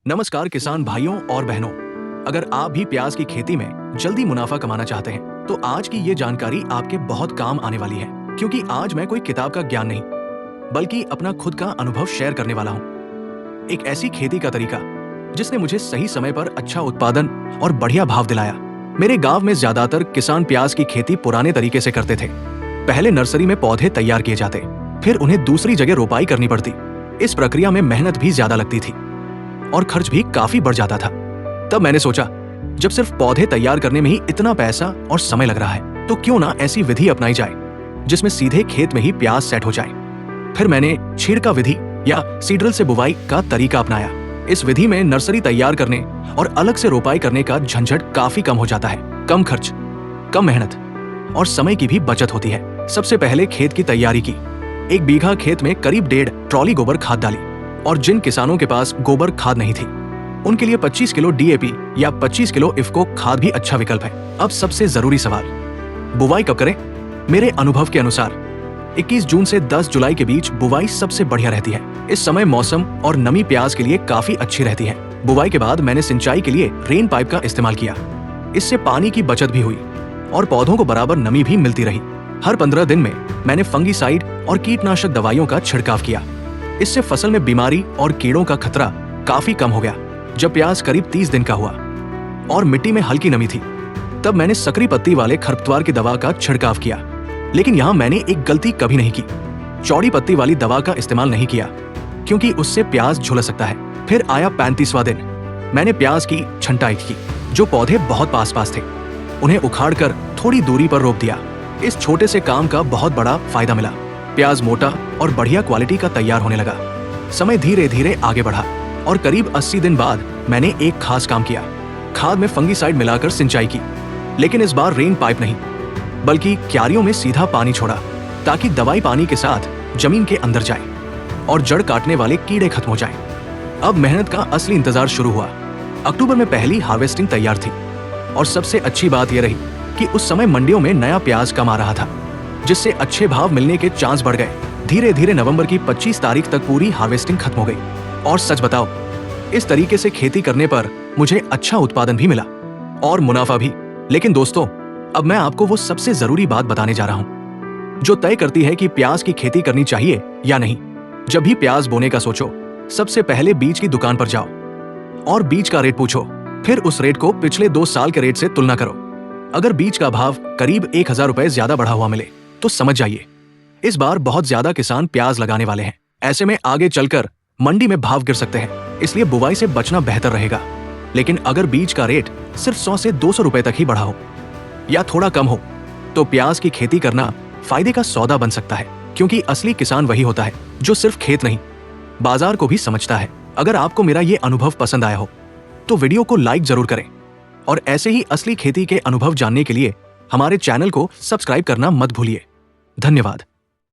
नमस्कार किसान भाइयों और बहनों। अगर आप भी प्याज की खेती में जल्दी मुनाफा कमाना चाहते हैं तो आज की ये जानकारी आपके बहुत काम आने वाली है, क्योंकि आज मैं कोई किताब का ज्ञान नहीं बल्कि अपना खुद का अनुभव शेयर करने वाला हूँ। एक ऐसी खेती का तरीका जिसने मुझे सही समय पर अच्छा उत्पादन और बढ़िया भाव दिलाया। मेरे गांव में ज्यादातर किसान प्याज की खेती पुराने तरीके से करते थे। पहले नर्सरी में पौधे तैयार किए जाते, फिर उन्हें दूसरी जगह रोपाई करनी पड़ती। इस प्रक्रिया में मेहनत भी ज्यादा लगती थी और खर्च भी काफी बढ़ जाता था। तब मैंने सोचा, जब सिर्फ पौधे तैयार करने में ही इतना पैसा और समय लग रहा है तो क्यों ना ऐसी विधि अपनाई जाए जिसमें सीधे खेत में ही प्याज सेट हो जाए। फिर मैंने छिड़का विधि या सीडरल से बुवाई का तरीका अपनाया। इस विधि में नर्सरी तैयार करने और अलग से रोपाई करने का झंझट काफी कम हो जाता है। कम खर्च, कम मेहनत और समय की भी बचत होती है। सबसे पहले खेत की तैयारी की। 1 बीघा खेत में करीब 1.5 ट्रॉली गोबर खाद डाली, और जिन किसानों के पास गोबर खाद नहीं थी उनके लिए 25 किलो डीएपी या 25 किलो इफ्को खाद भी अच्छा विकल्प है। अब सबसे जरूरी सवाल, बुवाई कब करें? मेरे अनुभव के अनुसार 21 जून से 10 जुलाई के बीच बुवाई सबसे बढ़िया रहती है। इस समय मौसम और नमी प्याज के लिए काफी अच्छी रहती है। बुवाई के बाद मैंने सिंचाई के लिए रेन पाइप का इस्तेमाल किया। इससे पानी की बचत भी हुई और पौधों को बराबर नमी भी मिलती रही। हर 15 दिन में मैंने फंगीसाइड और कीटनाशक दवाइयों का छिड़काव किया। इससे फसल में बीमारी और कीड़ों का खतरा काफी कम हो गया। जब प्याज करीब 30 दिन का हुआ और मिट्टी में हल्की नमी थी, तब मैंने सकरी पत्ती वाले खरपतवार की दवा का छिड़काव किया। लेकिन यहाँ मैंने एक गलती कभी नहीं की, चौड़ी पत्ती वाली दवा का इस्तेमाल नहीं किया, क्योंकि उससे प्याज झुलस सकता है। फिर आया 35वां दिन, मैंने प्याज की छंटाई की। जो पौधे बहुत पास पास थे उन्हें उखाड़कर थोड़ी दूरी पर रोप दिया। इस छोटे से काम का बहुत बड़ा फायदा मिला। प्याज मोटा और बढ़िया क्वालिटी का तैयार होने लगा। समय धीरे धीरे आगे बढ़ा और करीब 80 दिन बाद मैंने एक खास काम किया। खाद में फंगीसाइड मिलाकर सिंचाई की, लेकिन इस बार रेन पाइप नहीं बल्कि क्यारियों में सीधा पानी छोड़ा, ताकि दवाई पानी के साथ जमीन के अंदर जाए और जड़ काटने वाले कीड़े खत्म हो जाएं। अब मेहनत का असली इंतजार शुरू हुआ। अक्टूबर में पहली हार्वेस्टिंग तैयार थी और सबसे अच्छी बात यह रही कि उस समय मंडियों में नया प्याज कम आ रहा था, जिससे अच्छे भाव मिलने के चांस बढ़ गए। धीरे धीरे नवंबर की 25 तारीख तक पूरी हार्वेस्टिंग खत्म हो गई। और सच बताओ, इस तरीके से खेती करने पर मुझे अच्छा उत्पादन भी मिला और मुनाफा भी। लेकिन दोस्तों, अब मैं आपको वो सबसे जरूरी बात बताने जा रहा हूँ जो तय करती है कि प्याज की खेती करनी चाहिए या नहीं। जब भी प्याज बोने का सोचो, सबसे पहले बीज की दुकान पर जाओ और बीज का रेट पूछो। फिर उस रेट को पिछले 2 साल के रेट से तुलना करो। अगर बीज का भाव करीब 1000 रुपए ज्यादा बढ़ा हुआ मिले तो समझ जाइए इस बार बहुत ज्यादा किसान प्याज लगाने वाले हैं। ऐसे में आगे चलकर मंडी में भाव गिर सकते हैं, इसलिए बुवाई से बचना बेहतर रहेगा। लेकिन अगर बीज का रेट सिर्फ 100 से 200 रुपए तक ही बढ़ा हो या थोड़ा कम हो तो प्याज की खेती करना फायदे का सौदा बन सकता है, क्योंकि असली किसान वही होता है जो सिर्फ खेत नहीं, बाजार को भी समझता है। अगर आपको मेरा ये अनुभव पसंद आया हो तो वीडियो को लाइक जरूर करें और ऐसे ही असली खेती के अनुभव जानने के लिए हमारे चैनल को सब्सक्राइब करना मत भूलिए। धन्यवाद।